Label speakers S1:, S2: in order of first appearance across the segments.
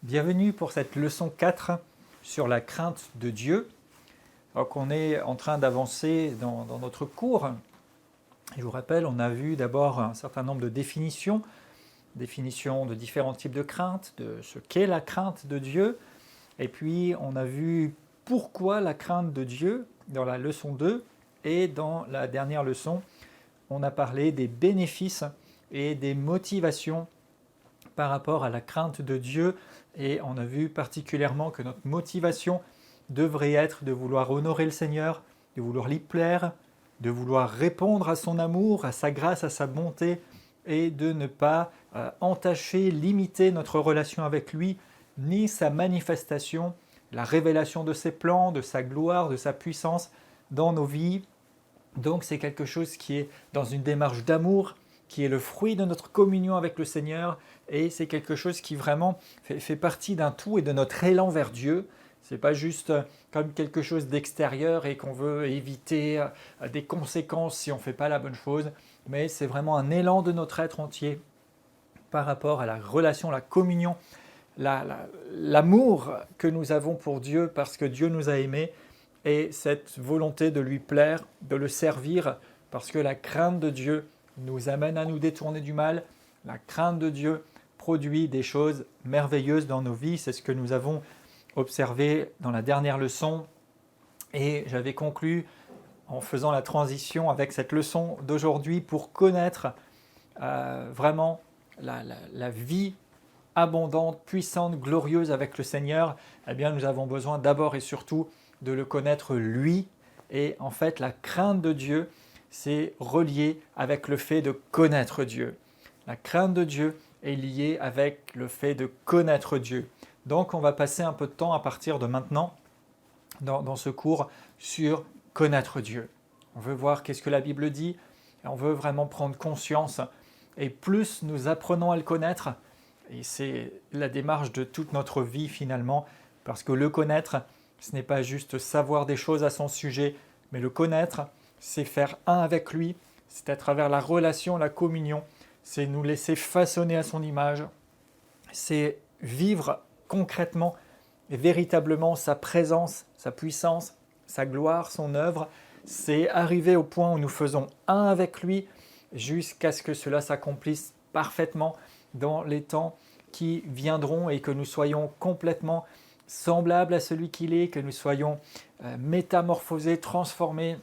S1: Bienvenue pour cette leçon 4 sur la crainte de Dieu. Alors qu'on est en train d'avancer dans notre cours. Je vous rappelle, on a vu d'abord un certain nombre de définitions de différents types de crainte, de ce qu'est la crainte de Dieu. Et puis on a vu pourquoi la crainte de Dieu dans la leçon 2. Et dans la dernière leçon, on a parlé des bénéfices et des motivations par rapport à la crainte de Dieu. Et on a vu particulièrement que notre motivation devrait être de vouloir honorer le Seigneur, de vouloir lui plaire, de vouloir répondre à son amour, à sa grâce, à sa bonté, et de ne pas entacher, limiter notre relation avec lui, ni sa manifestation, la révélation de ses plans, de sa gloire, de sa puissance dans nos vies. Donc c'est quelque chose qui est dans une démarche d'amour, qui est le fruit de notre communion avec le Seigneur, et c'est quelque chose qui vraiment fait partie d'un tout et de notre élan vers Dieu. Ce n'est pas juste comme quelque chose d'extérieur et qu'on veut éviter des conséquences si on ne fait pas la bonne chose, mais c'est vraiment un élan de notre être entier par rapport à la relation, la communion, l'amour que nous avons pour Dieu parce que Dieu nous a aimés, et cette volonté de lui plaire, de le servir, parce que la crainte de Dieu nous amène à nous détourner du mal. La crainte de Dieu produit des choses merveilleuses dans nos vies. C'est ce que nous avons observé dans la dernière leçon. Et j'avais conclu en faisant la transition avec cette leçon d'aujourd'hui pour connaître vraiment la vie abondante, puissante, glorieuse avec le Seigneur. Eh bien, nous avons besoin d'abord et surtout de le connaître lui. Et en fait, la crainte de Dieu, c'est relié avec le fait de connaître Dieu. La crainte de Dieu est liée avec le fait de connaître Dieu. Donc, on va passer un peu de temps à partir de maintenant, dans ce cours, sur connaître Dieu. On veut voir qu'est-ce que la Bible dit, et on veut vraiment prendre conscience. Et plus nous apprenons à le connaître, et c'est la démarche de toute notre vie finalement, parce que le connaître, ce n'est pas juste savoir des choses à son sujet, mais le connaître, c'est faire un avec lui, c'est à travers la relation, la communion, c'est nous laisser façonner à son image, c'est vivre concrètement et véritablement sa présence, sa puissance, sa gloire, son œuvre, c'est arriver au point où nous faisons un avec lui jusqu'à ce que cela s'accomplisse parfaitement dans les temps qui viendront et que nous soyons complètement semblables à celui qu'il est, que nous soyons métamorphosés, transformés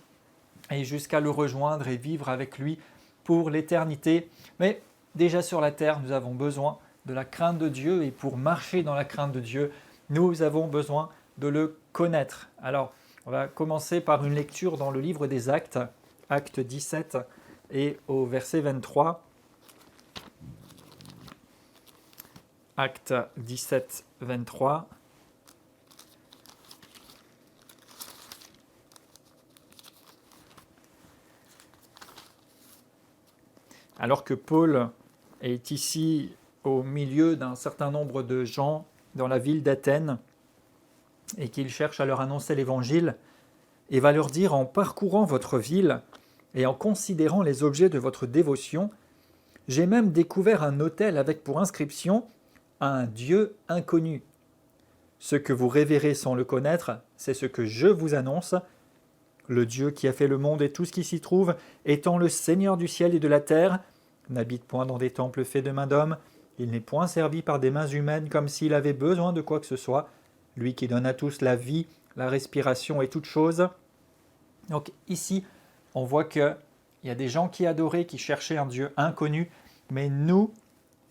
S1: et jusqu'à le rejoindre et vivre avec lui pour l'éternité. Mais déjà sur la terre, nous avons besoin de la crainte de Dieu, et pour marcher dans la crainte de Dieu, nous avons besoin de le connaître. Alors, on va commencer par une lecture dans le livre des Actes, Acte 17 et au verset 23. Acte 17, 23. Alors que Paul est ici au milieu d'un certain nombre de gens dans la ville d'Athènes et qu'il cherche à leur annoncer l'évangile, et va leur dire: en parcourant votre ville et en considérant les objets de votre dévotion, j'ai même découvert un autel avec pour inscription à un Dieu inconnu. Ce que vous révérez sans le connaître, c'est ce que je vous annonce. Le Dieu qui a fait le monde et tout ce qui s'y trouve, étant le Seigneur du ciel et de la terre, n'habite point dans des temples faits de mains d'hommes, il n'est point servi par des mains humaines comme s'il avait besoin de quoi que ce soit, lui qui donne à tous la vie, la respiration et toutes choses. Donc ici, on voit qu'il y a des gens qui adoraient, qui cherchaient un Dieu inconnu, mais nous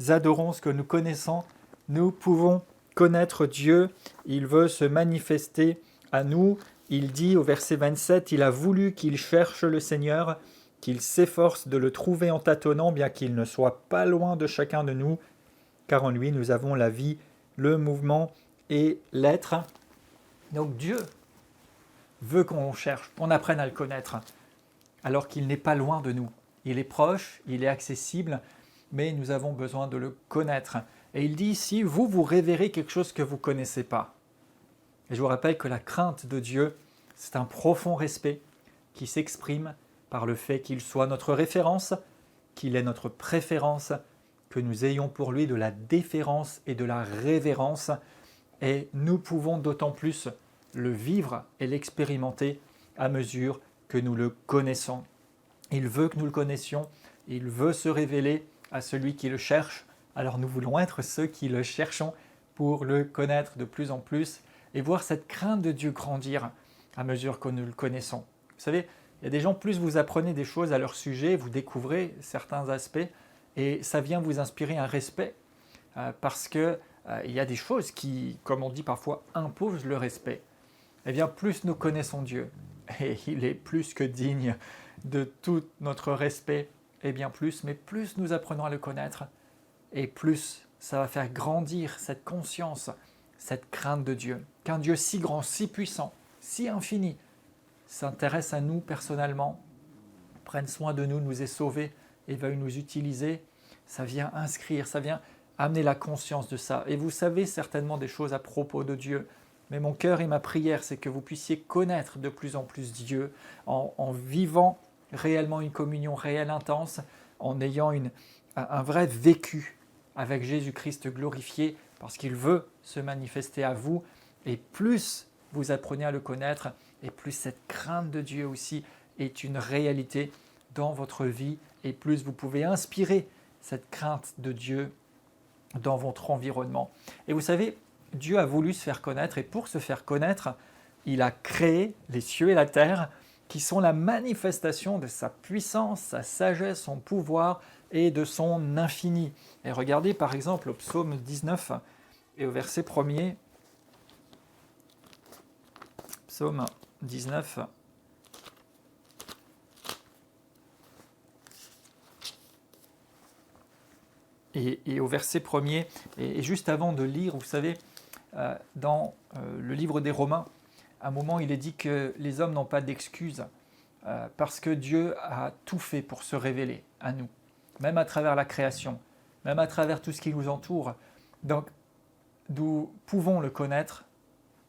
S1: adorons ce que nous connaissons, nous pouvons connaître Dieu, il veut se manifester à nous. Il dit au verset 27, il a voulu qu'il cherche le Seigneur, qu'il s'efforce de le trouver en tâtonnant, bien qu'il ne soit pas loin de chacun de nous, car en lui nous avons la vie, le mouvement et l'être. Donc Dieu veut qu'on cherche, qu'on apprenne à le connaître, alors qu'il n'est pas loin de nous. Il est proche, il est accessible, mais nous avons besoin de le connaître. Et il dit ici, vous révérez quelque chose que vous ne connaissez pas. Et je vous rappelle que la crainte de Dieu, c'est un profond respect qui s'exprime par le fait qu'il soit notre référence, qu'il est notre préférence, que nous ayons pour lui de la déférence et de la révérence. Et nous pouvons d'autant plus le vivre et l'expérimenter à mesure que nous le connaissons. Il veut que nous le connaissions, il veut se révéler à celui qui le cherche. Alors nous voulons être ceux qui le cherchons pour le connaître de plus en plus et voir cette crainte de Dieu grandir à mesure que nous le connaissons. Vous savez, il y a des gens, plus vous apprenez des choses à leur sujet, vous découvrez certains aspects et ça vient vous inspirer un respect parce qu'il y a des choses qui, comme on dit parfois, imposent le respect. Eh bien, plus nous connaissons Dieu, et il est plus que digne de tout notre respect, et bien plus, mais plus nous apprenons à le connaître, et plus ça va faire grandir cette conscience, cette crainte de Dieu. Qu'un Dieu si grand, si puissant, si infini, s'intéresse à nous personnellement, prenne soin de nous, nous ait sauvés et veuille nous utiliser, ça vient inscrire, ça vient amener la conscience de ça. Et vous savez certainement des choses à propos de Dieu, mais mon cœur et ma prière, c'est que vous puissiez connaître de plus en plus Dieu en vivant réellement une communion réelle, intense, en ayant un vrai vécu avec Jésus-Christ glorifié, parce qu'il veut se manifester à vous. Et plus vous apprenez à le connaître, et plus cette crainte de Dieu aussi est une réalité dans votre vie, et plus vous pouvez inspirer cette crainte de Dieu dans votre environnement. Et vous savez, Dieu a voulu se faire connaître, et pour se faire connaître, il a créé les cieux et la terre, qui sont la manifestation de sa puissance, sa sagesse, son pouvoir et de son infini. Et regardez par exemple au psaume 19 et au verset 1er. Psaume 19. Et au verset 1er, et juste avant de lire, vous savez, dans le livre des Romains, à un moment il est dit que les hommes n'ont pas d'excuses parce que Dieu a tout fait pour se révéler à nous, même à travers la création, même à travers tout ce qui nous entoure. Donc nous pouvons le connaître,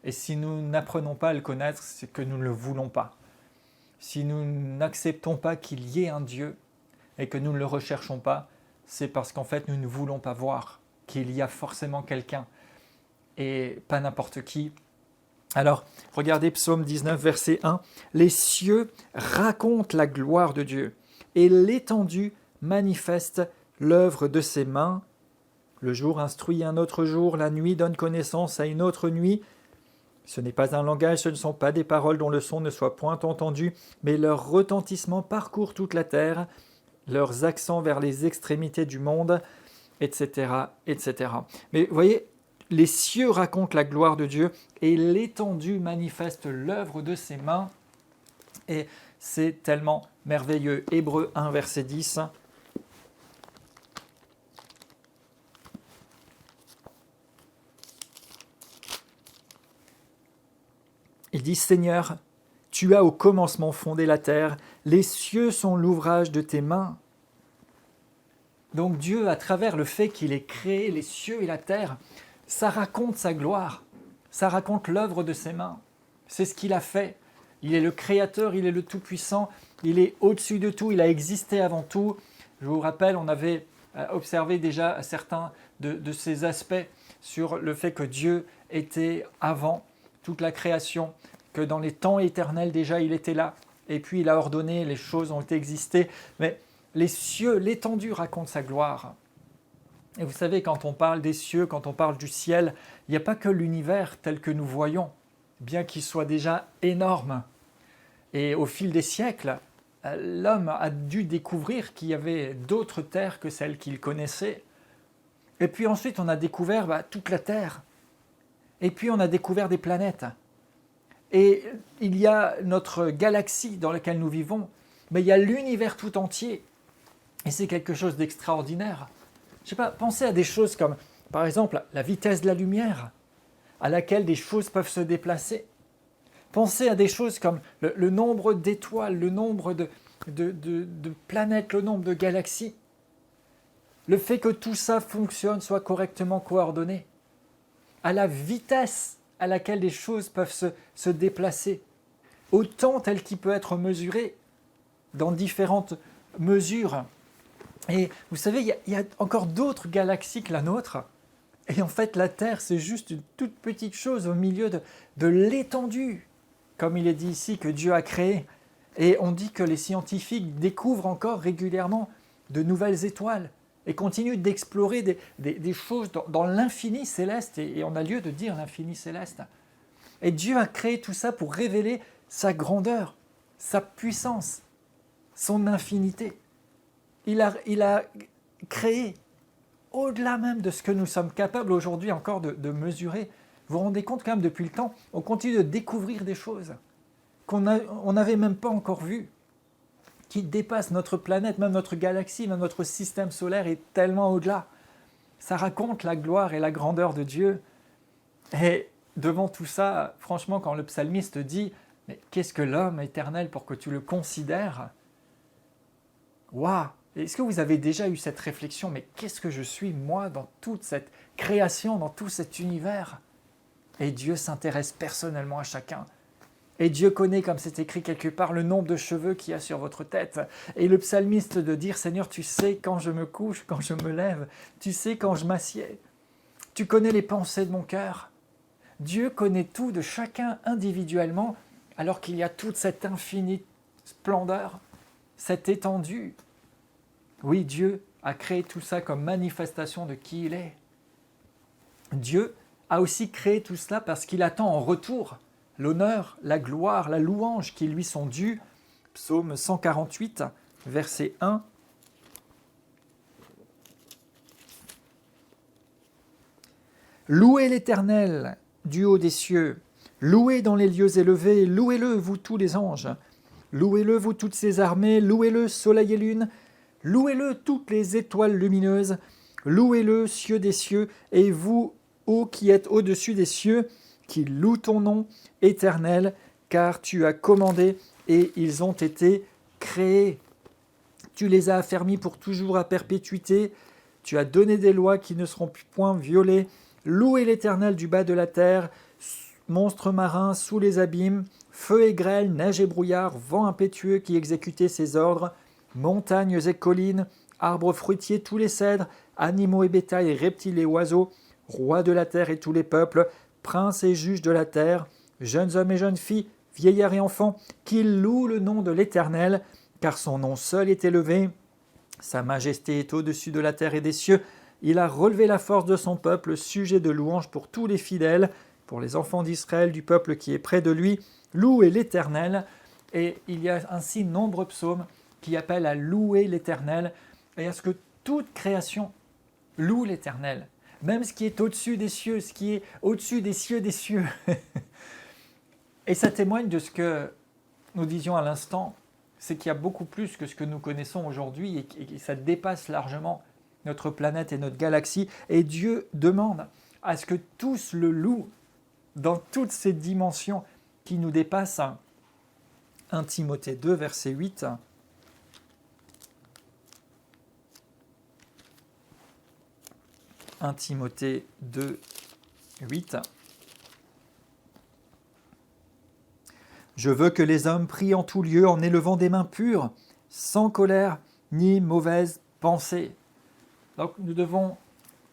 S1: et si nous n'apprenons pas à le connaître, c'est que nous ne le voulons pas. Si nous n'acceptons pas qu'il y ait un Dieu et que nous ne le recherchons pas, c'est parce qu'en fait nous ne voulons pas voir qu'il y a forcément quelqu'un et pas n'importe qui. Alors, regardez Psaume 19, verset 1. « Les cieux racontent la gloire de Dieu, et l'étendue manifeste l'œuvre de ses mains. Le jour instruit un autre jour, la nuit donne connaissance à une autre nuit. Ce n'est pas un langage, ce ne sont pas des paroles dont le son ne soit point entendu, mais leur retentissement parcourt toute la terre, leurs accents vers les extrémités du monde, etc., etc. » Mais vous voyez, les cieux racontent la gloire de Dieu et l'étendue manifeste l'œuvre de ses mains. Et c'est tellement merveilleux. Hébreux 1, verset 10. Il dit « Seigneur, tu as au commencement fondé la terre, les cieux sont l'ouvrage de tes mains. » Donc Dieu, à travers le fait qu'il ait créé les cieux et la terre, ça raconte sa gloire, ça raconte l'œuvre de ses mains. C'est ce qu'il a fait. Il est le Créateur, il est le Tout-Puissant, il est au-dessus de tout, il a existé avant tout. Je vous rappelle, on avait observé déjà certains de ces aspects sur le fait que Dieu était avant toute la création, que dans les temps éternels déjà il était là, et puis il a ordonné, les choses ont existé. Mais les cieux, l'étendue raconte sa gloire. Et vous savez, quand on parle des cieux, quand on parle du ciel, il n'y a pas que l'univers tel que nous voyons, bien qu'il soit déjà énorme. Et au fil des siècles, l'homme a dû découvrir qu'il y avait d'autres terres que celles qu'il connaissait. Et puis ensuite, on a découvert toute la Terre. Et puis on a découvert des planètes. Et il y a notre galaxie dans laquelle nous vivons, mais il y a l'univers tout entier. Et c'est quelque chose d'extraordinaire. Je sais pas, pensez à des choses comme, par exemple, la vitesse de la lumière, à laquelle des choses peuvent se déplacer. Pensez à des choses comme le nombre d'étoiles, le nombre de planètes, le nombre de galaxies. Le fait que tout ça fonctionne, soit correctement coordonné. À la vitesse à laquelle des choses peuvent se déplacer. Au temps tel qu'il peut être mesuré dans différentes mesures. Et vous savez, il y a encore d'autres galaxies que la nôtre. Et en fait, la Terre, c'est juste une toute petite chose au milieu de l'étendue, comme il est dit ici, que Dieu a créé. Et on dit que les scientifiques découvrent encore régulièrement de nouvelles étoiles et continuent d'explorer des choses dans l'infini céleste. Et on a lieu de dire l'infini céleste. Et Dieu a créé tout ça pour révéler sa grandeur, sa puissance, son infinité. Il a créé au-delà même de ce que nous sommes capables aujourd'hui encore de mesurer. Vous vous rendez compte quand même, depuis le temps, on continue de découvrir des choses qu'on n'avait même pas encore vues, qui dépassent notre planète, même notre galaxie, même notre système solaire est tellement au-delà. Ça raconte la gloire et la grandeur de Dieu. Et devant tout ça, franchement, quand le psalmiste dit « Mais qu'est-ce que l'homme éternel pour que tu le considères ?» Waouh! Est-ce que vous avez déjà eu cette réflexion? Mais qu'est-ce que je suis, moi, dans toute cette création, dans tout cet univers? Et Dieu s'intéresse personnellement à chacun. Et Dieu connaît, comme c'est écrit quelque part, le nombre de cheveux qu'il y a sur votre tête. Et le psalmiste de dire, Seigneur, tu sais quand je me couche, quand je me lève, tu sais quand je m'assieds. Tu connais les pensées de mon cœur. Dieu connaît tout de chacun individuellement, alors qu'il y a toute cette infinie splendeur, cette étendue. Oui, Dieu a créé tout ça comme manifestation de qui il est. Dieu a aussi créé tout cela parce qu'il attend en retour l'honneur, la gloire, la louange qui lui sont dues. Psaume 148, verset 1. Louez l'Éternel du haut des cieux, louez dans les lieux élevés, louez-le, vous tous les anges, louez-le, vous toutes ses armées, louez-le, soleil et lune, louez-le, toutes les étoiles lumineuses, louez-le, cieux des cieux, et vous, ô qui êtes au-dessus des cieux, qui louent ton nom éternel, car tu as commandé et ils ont été créés. Tu les as affermis pour toujours à perpétuité, tu as donné des lois qui ne seront plus point violées. Louez l'Éternel du bas de la terre, monstres marins sous les abîmes, feu et grêle, neige et brouillard, vent impétueux qui exécutait ses ordres, montagnes et collines, arbres fruitiers, tous les cèdres, animaux et bétail, reptiles et oiseaux, rois de la terre et tous les peuples, princes et juges de la terre, jeunes hommes et jeunes filles, vieillards et enfants, qu'ils louent le nom de l'Éternel, car son nom seul est élevé. Sa majesté est au-dessus de la terre et des cieux. Il a relevé la force de son peuple, sujet de louange pour tous les fidèles, pour les enfants d'Israël, du peuple qui est près de lui. Louez l'Éternel. Et il y a ainsi nombreux psaumes qui appellent à louer l'Éternel et à ce que toute création loue l'Éternel. Même ce qui est au-dessus des cieux, ce qui est au-dessus des cieux des cieux. Et ça témoigne de ce que nous disions à l'instant, c'est qu'il y a beaucoup plus que ce que nous connaissons aujourd'hui et ça dépasse largement notre planète et notre galaxie. Et Dieu demande à ce que tous le louent dans toutes ces dimensions qui nous dépassent. 1 Timothée 2, verset 8. « 1 Timothée 2, 8. Je veux que les hommes prient en tout lieu en élevant des mains pures, sans colère ni mauvaise pensée. » Donc nous devons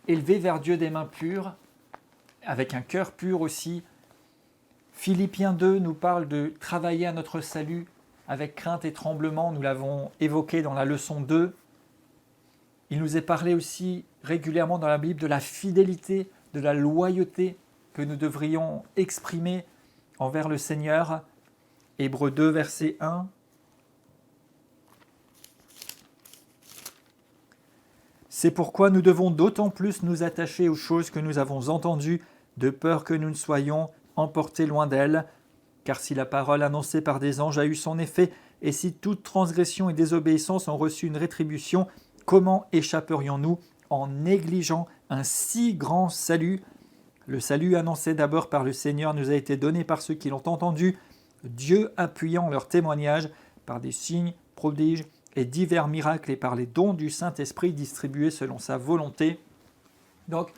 S1: élever vers Dieu des mains pures, avec un cœur pur aussi. Philippiens 2 nous parle de travailler à notre salut avec crainte et tremblement, nous l'avons évoqué dans la leçon 2. Il nous est parlé aussi régulièrement dans la Bible de la fidélité, de la loyauté que nous devrions exprimer envers le Seigneur. Hébreux 2, verset 1. C'est pourquoi nous devons d'autant plus nous attacher aux choses que nous avons entendues, de peur que nous ne soyons emportés loin d'elles. Car si la parole annoncée par des anges a eu son effet, et si toute transgression et désobéissance ont reçu une rétribution, comment échapperions-nous en négligeant un si grand salut? Le salut annoncé d'abord par le Seigneur nous a été donné par ceux qui l'ont entendu, Dieu appuyant leur témoignage par des signes, prodiges et divers miracles et par les dons du Saint-Esprit distribués selon sa volonté. Donc,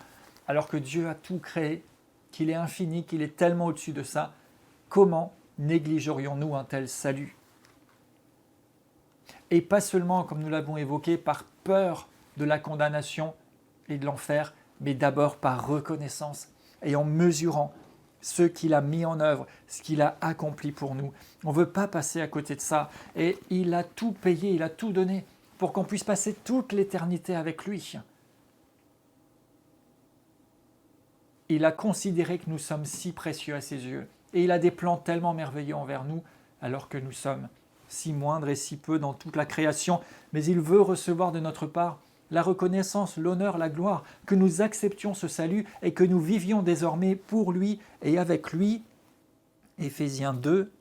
S1: alors que Dieu a tout créé, qu'il est infini, qu'il est tellement au-dessus de ça, comment négligerions-nous un tel salut? Et pas seulement, comme nous l'avons évoqué, par peur de la condamnation et de l'enfer, mais d'abord par reconnaissance et en mesurant ce qu'il a mis en œuvre, ce qu'il a accompli pour nous. On ne veut pas passer à côté de ça. Et il a tout payé, il a tout donné pour qu'on puisse passer toute l'éternité avec lui. Il a considéré que nous sommes si précieux à ses yeux. Et il a des plans tellement merveilleux envers nous, alors que nous sommes si moindres et si peu dans toute la création. Mais il veut recevoir de notre part la reconnaissance, l'honneur, la gloire, que nous acceptions ce salut et que nous vivions désormais pour lui et avec lui. Éphésiens 2.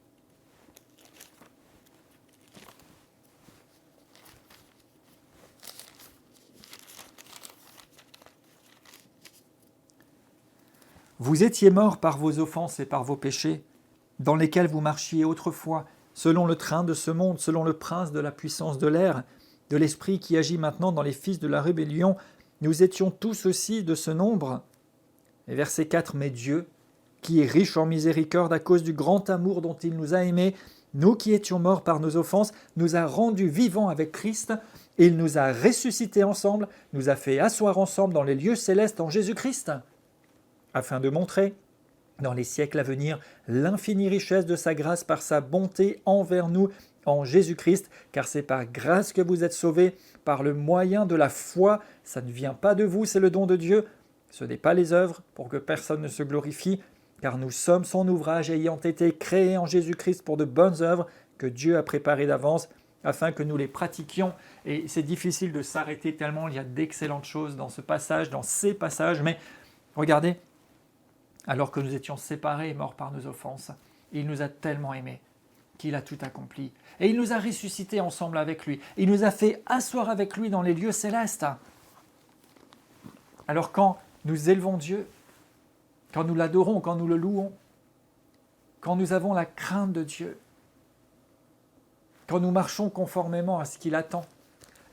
S1: Vous étiez morts par vos offenses et par vos péchés, dans lesquels vous marchiez autrefois, selon le train de ce monde, selon le prince de la puissance de l'air, de l'esprit qui agit maintenant dans les fils de la rébellion. Nous étions tous aussi de ce nombre. Et verset 4, mais Dieu, qui est riche en miséricorde à cause du grand amour dont il nous a aimés, nous qui étions morts par nos offenses, nous a rendus vivants avec Christ, et il nous a ressuscités ensemble, nous a fait asseoir ensemble dans les lieux célestes en Jésus-Christ, afin de montrer, dans les siècles à venir, l'infinie richesse de sa grâce par sa bonté envers nous en Jésus-Christ, car c'est par grâce que vous êtes sauvés, par le moyen de la foi. Ça ne vient pas de vous, c'est le don de Dieu. Ce n'est pas les œuvres, pour que personne ne se glorifie, car nous sommes son ouvrage ayant été créés en Jésus-Christ pour de bonnes œuvres que Dieu a préparées d'avance, afin que nous les pratiquions. Et c'est difficile de s'arrêter tellement il y a d'excellentes choses dans ce passage, dans ces passages, mais regardez, alors que nous étions séparés et morts par nos offenses, il nous a tellement aimés qu'il a tout accompli. Et il nous a ressuscités ensemble avec lui. Il nous a fait asseoir avec lui dans les lieux célestes. Alors quand nous élevons Dieu, quand nous l'adorons, quand nous le louons, quand nous avons la crainte de Dieu, quand nous marchons conformément à ce qu'il attend,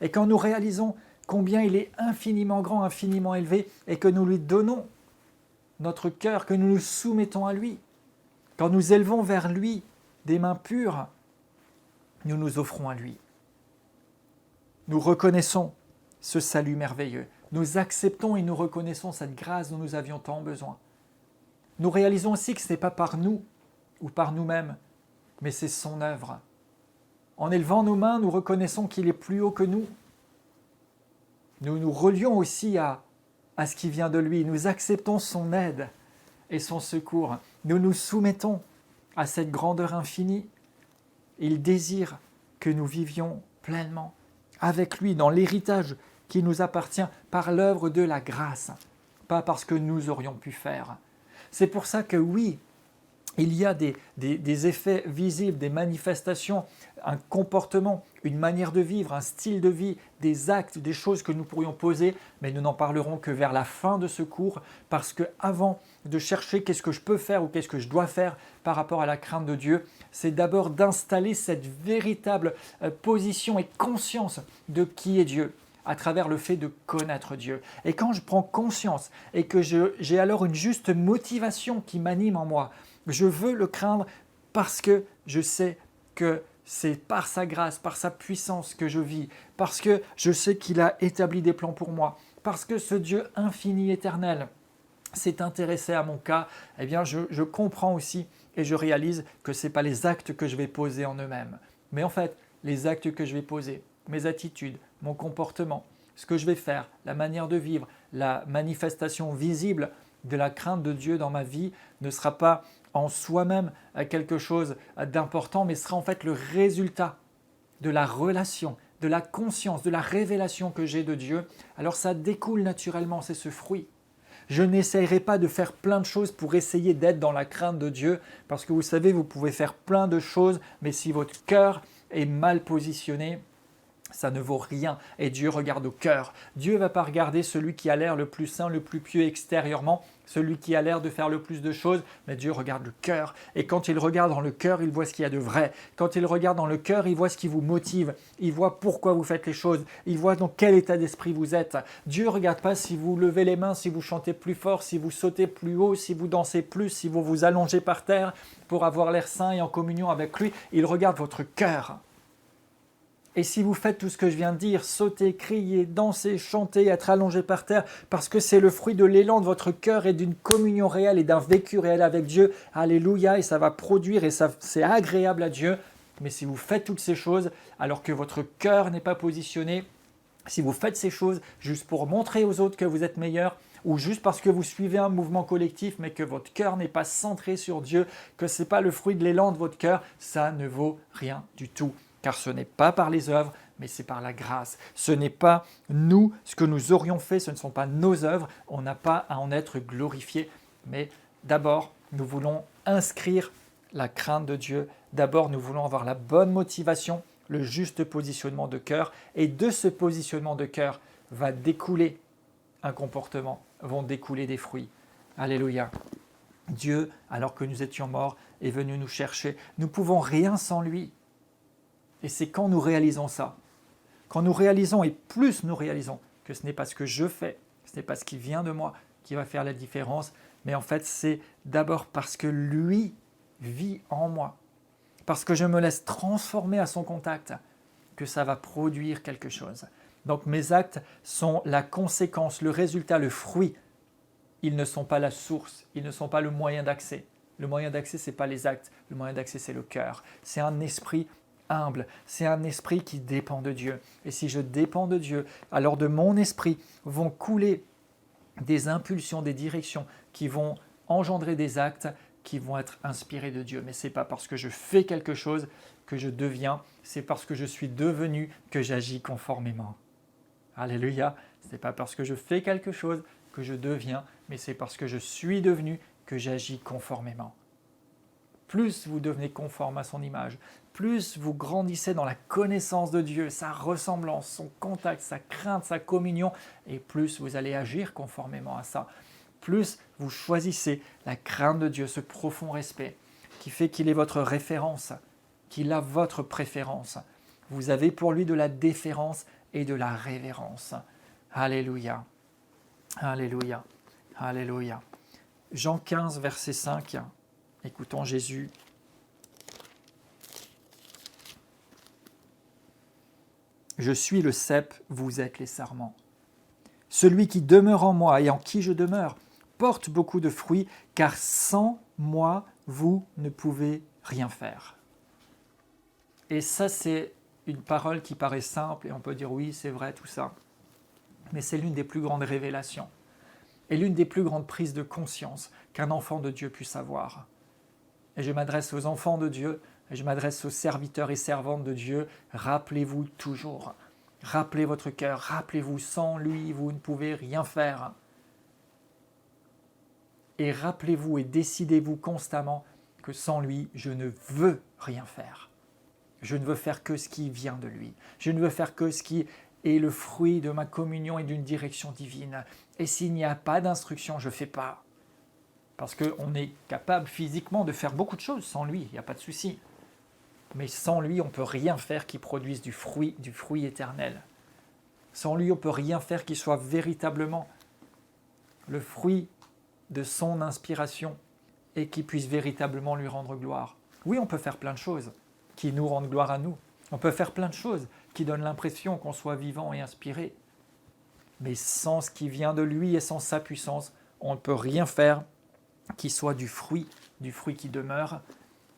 S1: et quand nous réalisons combien il est infiniment grand, infiniment élevé, et que nous lui donnons notre cœur, que nous nous soumettons à lui, quand nous élevons vers lui des mains pures, nous nous offrons à lui. Nous reconnaissons ce salut merveilleux. Nous acceptons et nous reconnaissons cette grâce dont nous avions tant besoin. Nous réalisons aussi que ce n'est pas par nous ou par nous-mêmes, mais c'est son œuvre. En élevant nos mains, nous reconnaissons qu'il est plus haut que nous. Nous nous relions aussi à ce qui vient de lui. Nous acceptons son aide et son secours. Nous nous soumettons à cette grandeur infinie. Il désire que nous vivions pleinement avec lui dans l'héritage qui nous appartient par l'œuvre de la grâce, pas parce que nous aurions pu faire. C'est pour ça que oui, il y a des effets visibles, des manifestations, un comportement, une manière de vivre, un style de vie, des actes, des choses que nous pourrions poser, mais nous n'en parlerons que vers la fin de ce cours, parce que avant de chercher qu'est-ce que je peux faire ou qu'est-ce que je dois faire par rapport à la crainte de Dieu, c'est d'abord d'installer cette véritable position et conscience de qui est Dieu, à travers le fait de connaître Dieu. Et quand je prends conscience et que j'ai alors une juste motivation qui m'anime en moi, je veux le craindre parce que je sais que c'est par sa grâce, par sa puissance que je vis, parce que je sais qu'il a établi des plans pour moi, parce que ce Dieu infini, éternel, s'est intéressé à mon cas, eh bien je comprends aussi et je réalise que ce n'est pas les actes que je vais poser en eux-mêmes, mais en fait, les actes que je vais poser, mes attitudes, mon comportement, ce que je vais faire, la manière de vivre, la manifestation visible de la crainte de Dieu dans ma vie ne sera pas en soi-même quelque chose d'important, mais sera en fait le résultat de la relation, de la conscience, de la révélation que j'ai de Dieu. Alors ça découle naturellement, c'est ce fruit. Je n'essayerai pas de faire plein de choses pour essayer d'être dans la crainte de Dieu, parce que vous savez, vous pouvez faire plein de choses, mais si votre cœur est mal positionné, ça ne vaut rien. Et Dieu regarde au cœur. Dieu ne va pas regarder celui qui a l'air le plus saint, le plus pieux extérieurement, celui qui a l'air de faire le plus de choses, mais Dieu regarde le cœur. Et quand il regarde dans le cœur, il voit ce qu'il y a de vrai. Quand il regarde dans le cœur, il voit ce qui vous motive. Il voit pourquoi vous faites les choses. Il voit dans quel état d'esprit vous êtes. Dieu ne regarde pas si vous levez les mains, si vous chantez plus fort, si vous sautez plus haut, si vous dansez plus, si vous vous allongez par terre pour avoir l'air saint et en communion avec lui. Il regarde votre cœur. Et si vous faites tout ce que je viens de dire, sauter, crier, danser, chanter, être allongé par terre, parce que c'est le fruit de l'élan de votre cœur et d'une communion réelle et d'un vécu réel avec Dieu, alléluia, et ça va produire et ça, c'est agréable à Dieu. Mais si vous faites toutes ces choses alors que votre cœur n'est pas positionné, si vous faites ces choses juste pour montrer aux autres que vous êtes meilleur, ou juste parce que vous suivez un mouvement collectif, mais que votre cœur n'est pas centré sur Dieu, que ce n'est pas le fruit de l'élan de votre cœur, ça ne vaut rien du tout. Car ce n'est pas par les œuvres, mais c'est par la grâce. Ce n'est pas nous, ce que nous aurions fait, ce ne sont pas nos œuvres, on n'a pas à en être glorifié. Mais d'abord, nous voulons inscrire la crainte de Dieu. D'abord, nous voulons avoir la bonne motivation, le juste positionnement de cœur. Et de ce positionnement de cœur va découler un comportement, vont découler des fruits. Alléluia. Dieu, alors que nous étions morts, est venu nous chercher. Nous ne pouvons rien sans lui. Et c'est quand nous réalisons ça, quand nous réalisons, et plus nous réalisons, que ce n'est pas ce que je fais, ce n'est pas ce qui vient de moi qui va faire la différence, mais en fait c'est d'abord parce que lui vit en moi, parce que je me laisse transformer à son contact, que ça va produire quelque chose. Donc mes actes sont la conséquence, le résultat, le fruit. Ils ne sont pas la source, ils ne sont pas le moyen d'accès. Le moyen d'accès, ce n'est pas les actes, le moyen d'accès, c'est le cœur. C'est un esprit humble, c'est un esprit qui dépend de Dieu. Et si je dépends de Dieu, alors de mon esprit vont couler des impulsions, des directions qui vont engendrer des actes qui vont être inspirés de Dieu. Mais ce n'est pas parce que je fais quelque chose que je deviens, c'est parce que je suis devenu que j'agis conformément. Alléluia, ce n'est pas parce que je fais quelque chose que je deviens, mais c'est parce que je suis devenu que j'agis conformément. Plus vous devenez conforme à son image, plus vous grandissez dans la connaissance de Dieu, sa ressemblance, son contact, sa crainte, sa communion, et plus vous allez agir conformément à ça. Plus vous choisissez la crainte de Dieu, ce profond respect qui fait qu'il est votre référence, qu'il a votre préférence. Vous avez pour lui de la déférence et de la révérence. Alléluia, alléluia, alléluia. Jean 15, verset 5, écoutons Jésus. Je suis le cep, vous êtes les sarments. Celui qui demeure en moi et en qui je demeure porte beaucoup de fruits, car sans moi, vous ne pouvez rien faire. Et ça, c'est une parole qui paraît simple, et on peut dire oui, c'est vrai, tout ça. Mais c'est l'une des plus grandes révélations, et l'une des plus grandes prises de conscience qu'un enfant de Dieu puisse avoir. Et je m'adresse aux enfants de Dieu, et je m'adresse aux serviteurs et servantes de Dieu, rappelez-vous toujours, rappelez votre cœur, rappelez-vous, sans lui, vous ne pouvez rien faire. Et rappelez-vous et décidez-vous constamment que sans lui, je ne veux rien faire. Je ne veux faire que ce qui vient de lui. Je ne veux faire que ce qui est le fruit de ma communion et d'une direction divine. Et s'il n'y a pas d'instruction, je ne fais pas. Parce qu'on est capable physiquement de faire beaucoup de choses sans lui, il n'y a pas de souci. Mais sans lui, on ne peut rien faire qui produise du fruit éternel. Sans lui, on ne peut rien faire qui soit véritablement le fruit de son inspiration et qui puisse véritablement lui rendre gloire. Oui, on peut faire plein de choses qui nous rendent gloire à nous. On peut faire plein de choses qui donnent l'impression qu'on soit vivant et inspiré. Mais sans ce qui vient de lui et sans sa puissance, on ne peut rien faire qui soit du fruit qui demeure,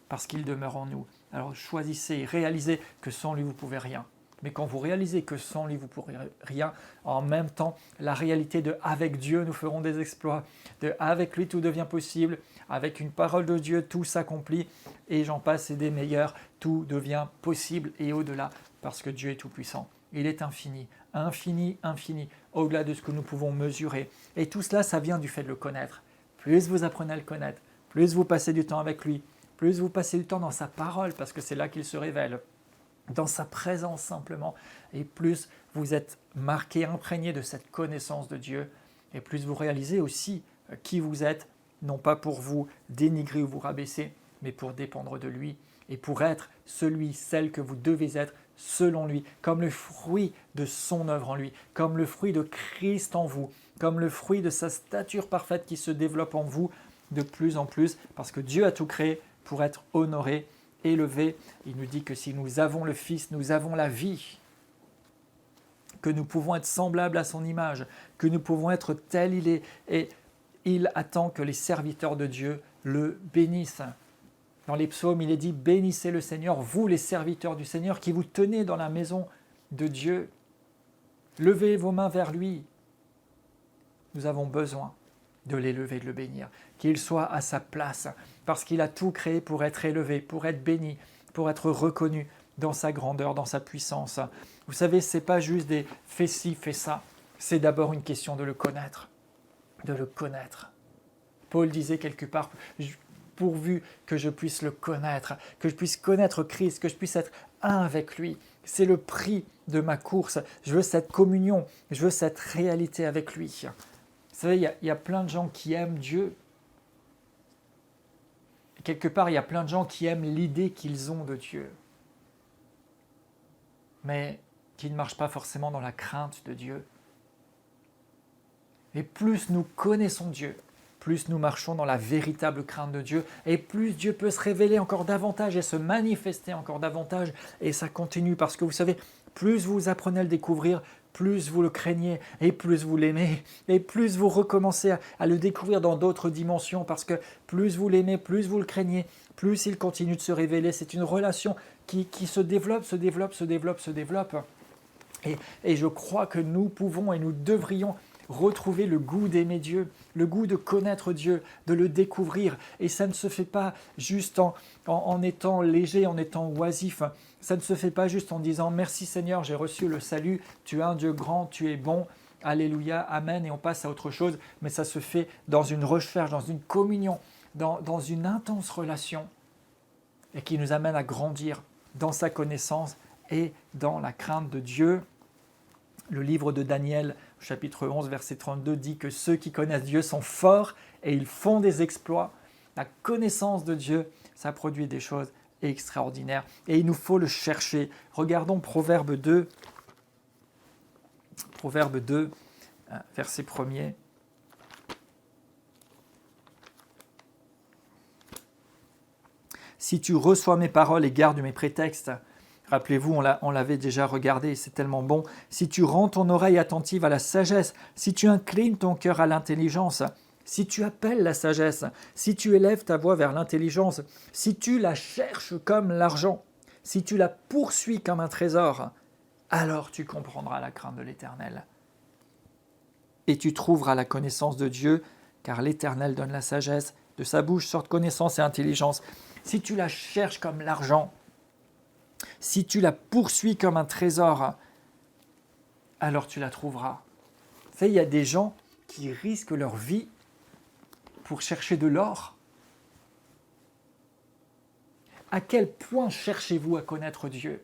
S1: parce qu'il demeure en nous. Alors choisissez, réalisez que sans lui, vous ne pouvez rien. Mais quand vous réalisez que sans lui, vous ne pourrez rien, en même temps, la réalité de « avec Dieu, nous ferons des exploits », de « avec lui, tout devient possible », avec une parole de Dieu, tout s'accomplit, et j'en passe, et des meilleurs, tout devient possible et au-delà, parce que Dieu est tout-puissant. Il est infini, infini, infini, au-delà de ce que nous pouvons mesurer. Et tout cela, ça vient du fait de le connaître. Plus vous apprenez à le connaître, plus vous passez du temps avec lui, plus vous passez du temps dans sa parole, parce que c'est là qu'il se révèle, dans sa présence simplement, et plus vous êtes marqué, imprégné de cette connaissance de Dieu, et plus vous réalisez aussi qui vous êtes, non pas pour vous dénigrer ou vous rabaisser, mais pour dépendre de lui, et pour être celui, celle que vous devez être selon lui, comme le fruit de son œuvre en lui, comme le fruit de Christ en vous, comme le fruit de sa stature parfaite qui se développe en vous de plus en plus, parce que Dieu a tout créé pour être honoré élevé. Il nous dit que si nous avons le Fils, nous avons la vie, que nous pouvons être semblables à son image, que nous pouvons être tel il est. Et il attend que les serviteurs de Dieu le bénissent. Dans les psaumes, il est dit « Bénissez le Seigneur, vous les serviteurs du Seigneur, qui vous tenez dans la maison de Dieu. Levez vos mains vers lui. » Nous avons besoin de l'élever, de le bénir, qu'il soit à sa place, parce qu'il a tout créé pour être élevé, pour être béni, pour être reconnu dans sa grandeur, dans sa puissance. Vous savez, ce n'est pas juste des « fais ci, fais ça », c'est d'abord une question de le connaître, de le connaître. Paul disait quelque part « pourvu que je puisse le connaître, que je puisse connaître Christ, que je puisse être un avec lui ». C'est le prix de ma course. Je veux cette communion, je veux cette réalité avec lui. Vous savez, il y a plein de gens qui aiment Dieu. Quelque part, il y a plein de gens qui aiment l'idée qu'ils ont de Dieu, mais qui ne marchent pas forcément dans la crainte de Dieu. Et plus nous connaissons Dieu, plus nous marchons dans la véritable crainte de Dieu, et plus Dieu peut se révéler encore davantage et se manifester encore davantage, et ça continue, parce que vous savez, plus vous apprenez à le découvrir, plus vous le craignez, et plus vous l'aimez, et plus vous recommencez à le découvrir dans d'autres dimensions, parce que plus vous l'aimez, plus vous le craignez, plus il continue de se révéler. C'est une relation qui se développe, se développe, se développe, se développe. Et je crois que nous pouvons et nous devrions retrouver le goût d'aimer Dieu, le goût de connaître Dieu, de le découvrir. Et ça ne se fait pas juste en étant léger, en étant oisif. Ça ne se fait pas juste en disant « Merci Seigneur, j'ai reçu le salut, tu es un Dieu grand, tu es bon, alléluia, amen » et on passe à autre chose. Mais ça se fait dans une recherche, dans une communion, dans une intense relation et qui nous amène à grandir dans sa connaissance et dans la crainte de Dieu. Le livre de Daniel, chapitre 11, verset 32, dit que ceux qui connaissent Dieu sont forts et ils font des exploits. La connaissance de Dieu, ça produit des choses extraordinaires. Et il nous faut le chercher. Regardons Proverbe 2, verset 1er. Si tu reçois mes paroles et gardes mes prétextes, rappelez-vous, on l'avait déjà regardé, c'est tellement bon. Si tu rends ton oreille attentive à la sagesse, si tu inclines ton cœur à l'intelligence, si tu appelles la sagesse, si tu élèves ta voix vers l'intelligence, si tu la cherches comme l'argent, si tu la poursuis comme un trésor, alors tu comprendras la crainte de l'Éternel. Et tu trouveras la connaissance de Dieu, car l'Éternel donne la sagesse, de sa bouche sortent connaissance et intelligence. Si tu la cherches comme l'argent, si tu la poursuis comme un trésor, alors tu la trouveras. Vous savez, il y a des gens qui risquent leur vie pour chercher de l'or. À quel point cherchez-vous à connaître Dieu ?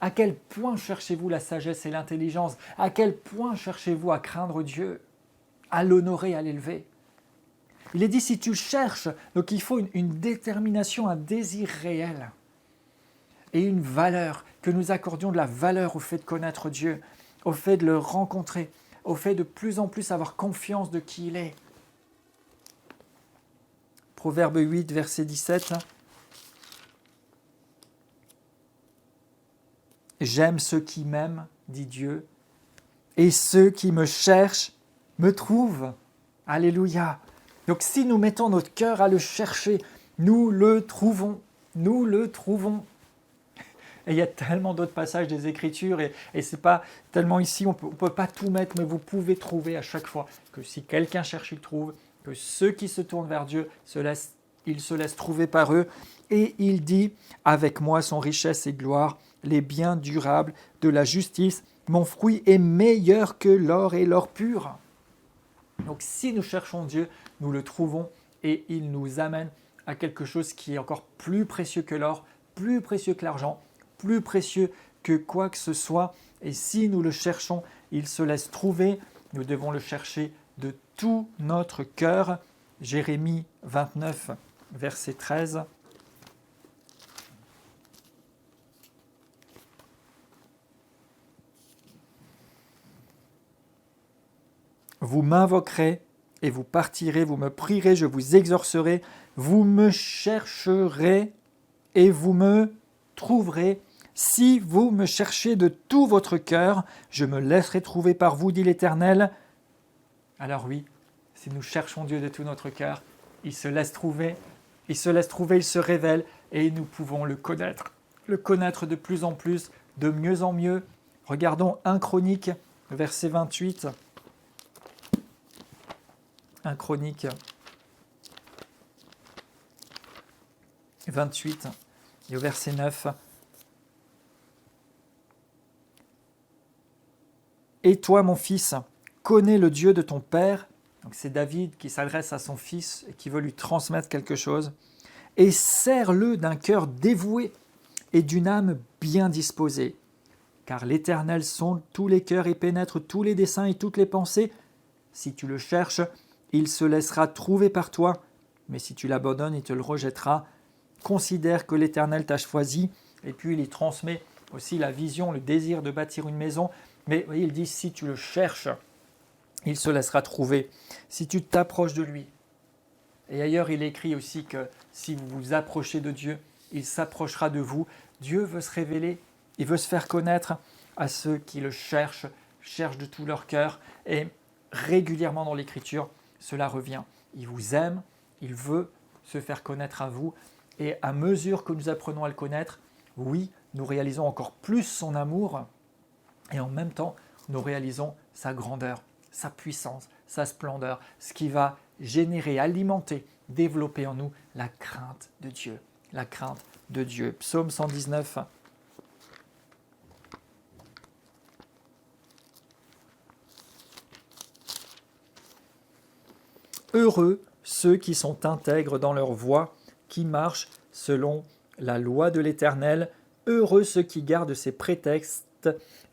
S1: À quel point cherchez-vous la sagesse et l'intelligence ? À quel point cherchez-vous à craindre Dieu, à l'honorer, à l'élever ? Il est dit, si tu cherches, donc il faut une détermination, un désir réel et une valeur, que nous accordions de la valeur au fait de connaître Dieu, au fait de le rencontrer, au fait de plus en plus avoir confiance de qui il est. Proverbe 8, verset 17. « J'aime ceux qui m'aiment, dit Dieu, et ceux qui me cherchent me trouvent. » Alléluia. Donc si nous mettons notre cœur à le chercher, nous le trouvons. Nous le trouvons. Et il y a tellement d'autres passages des Écritures, et ce n'est pas tellement ici, on ne peut pas tout mettre, mais vous pouvez trouver à chaque fois que si quelqu'un cherche, il trouve, que ceux qui se tournent vers Dieu, ils se laissent trouver par eux. Et il dit, avec moi sont richesse et gloire, les biens durables de la justice, mon fruit est meilleur que l'or et l'or pur. Donc si nous cherchons Dieu, nous le trouvons et il nous amène à quelque chose qui est encore plus précieux que l'or, plus précieux que l'argent, plus précieux que quoi que ce soit. Et si nous le cherchons, il se laisse trouver. Nous devons le chercher de tout notre cœur. Jérémie 29, verset 13. Vous m'invoquerez et vous partirez, vous me prierez, je vous exorcerai, vous me chercherez et vous me trouverez. Si vous me cherchez de tout votre cœur, je me laisserai trouver par vous, dit l'Éternel. » Alors oui, si nous cherchons Dieu de tout notre cœur, il se laisse trouver, il se révèle et nous pouvons le connaître de plus en plus, de mieux en mieux. Regardons 1 Chronique, verset 28. 1 Chronique 28 et au verset 9. « Et toi, mon fils, connais le Dieu de ton père. » Donc c'est David qui s'adresse à son fils et qui veut lui transmettre quelque chose. « Et sers-le d'un cœur dévoué et d'une âme bien disposée. Car l'Éternel sonde tous les cœurs et pénètre tous les desseins et toutes les pensées. Si tu le cherches, il se laissera trouver par toi. Mais si tu l'abandonnes, il te le rejettera. Considère que l'Éternel t'a choisi. » Et puis il y transmet aussi la vision, le désir de bâtir une maison. Mais voyez, il dit, si tu le cherches, il se laissera trouver. Si tu t'approches de lui. Et ailleurs, il écrit aussi que si vous vous approchez de Dieu, il s'approchera de vous. Dieu veut se révéler, il veut se faire connaître à ceux qui le cherchent de tout leur cœur. Et régulièrement dans l'Écriture, cela revient. Il vous aime, il veut se faire connaître à vous. Et à mesure que nous apprenons à le connaître, oui, nous réalisons encore plus son amour. Et en même temps, nous réalisons sa grandeur, sa puissance, sa splendeur, ce qui va générer, alimenter, développer en nous la crainte de Dieu. La crainte de Dieu. Psaume 119. Heureux ceux qui sont intègres dans leur voie, qui marchent selon la loi de l'Éternel. Heureux ceux qui gardent ses prétextes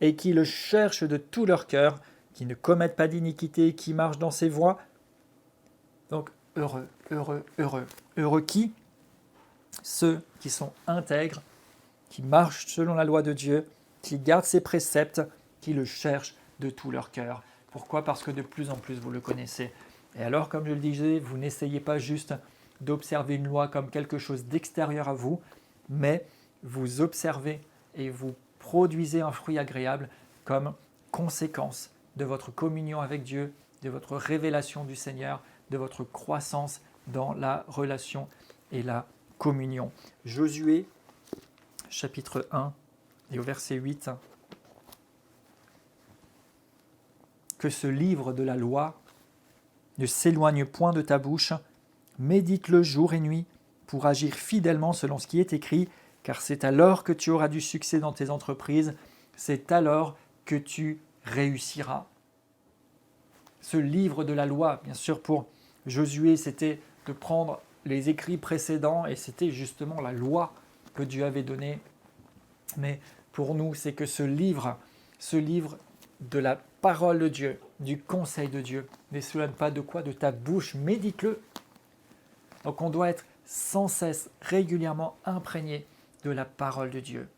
S1: et qui le cherchent de tout leur cœur, qui ne commettent pas d'iniquité, qui marchent dans ses voies. Donc heureux, heureux, heureux. Heureux qui ? Ceux qui sont intègres, qui marchent selon la loi de Dieu, qui gardent ses préceptes, qui le cherchent de tout leur cœur. Pourquoi ? Parce que de plus en plus vous le connaissez. Et alors, comme je le disais, vous n'essayez pas juste d'observer une loi comme quelque chose d'extérieur à vous, mais vous observez et vous produisez un fruit agréable comme conséquence de votre communion avec Dieu, de votre révélation du Seigneur, de votre croissance dans la relation et la communion. Josué, chapitre 1, et au verset 8. Que ce livre de la loi ne s'éloigne point de ta bouche, médite-le jour et nuit pour agir fidèlement selon ce qui est écrit, car c'est alors que tu auras du succès dans tes entreprises, c'est alors que tu réussiras. Ce livre de la loi, bien sûr pour Josué, c'était de prendre les écrits précédents et c'était justement la loi que Dieu avait donnée. Mais pour nous, c'est que ce livre de la parole de Dieu, du conseil de Dieu, ne s'éloigne pas de quoi ? De ta bouche, médite-le. Donc on doit être sans cesse, régulièrement imprégné de la parole de Dieu